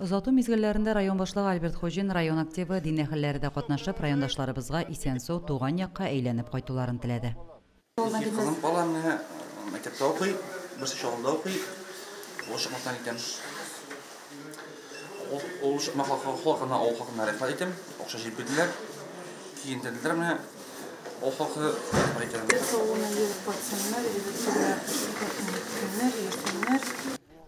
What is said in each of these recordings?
Озату мизгелләрендә район башлыгы Альберт Хожин район активы дин әһелләре дә катнашып, райондашларыбызга исән-сау туган якка әйләнеп кайтуларын теләде. Кызым баламны мәктәптә укый, берсе шагылда укый. Ул шахматтан икән. Ул шахматка ул хакына рәхмәт итәм. Акча җыеп бирделәр. Киендерделәр менә. Ул хакы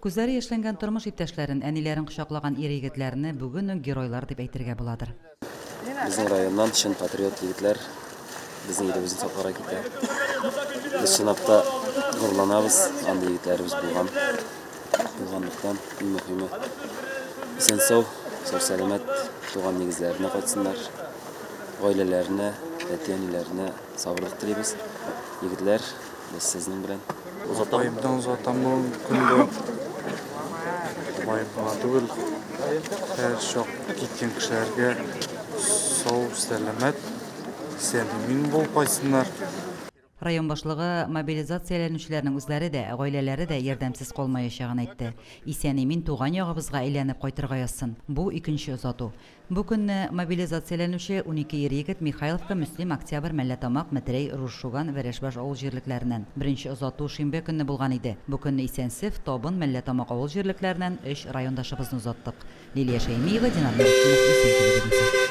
Күзләре яшьләнгән тормыш иптәшләрен, әниләрен кочаклаган ир-егетләрне бүген үк геройлар дип әйтергә буладыр. Безнең районнан чын патриот егетләр безнең илебезне сакларга китә. Без чынлапта горурланабыз, андый егетләребез булганлыктан, иң мөһиме исән-сау, сау-сәламәт туган нигезләренә кайтсыннар, гаиләләренә, әти-әниләренә сабырлык телибез. Егетләр, без сезнең белән Uzatayımdan uzatamam күндө bayımdan түгел. Her çok gitken kişilerge sağ selamet, сәлемин булып кайтсыннар. Район башлыгы мобилизацияләнүчеләрнең үзләре дә, гаиләләре дә ярдәмсез калмаячагын әйтте. Исән-имин туган ягыбызга әйләнеп кайтырга язсын. Бу икенче озату. Бу көнне мобилизацияләнүче 12 ир-егет Михайловка, Мөслим, Октябрь, Мәлләтамак, Мәтрәй, Рушшуган, Вәрешбаш авыл җирлекләреннән. Беренче озату шимбә көнне булган иде. Бу көнне Исәнсев, Табын, Мәлләтамак авыл җирлекләреннән 3 райондашыбызны озаттык. Лилия Шәймиева, Динар Мәрхүмов,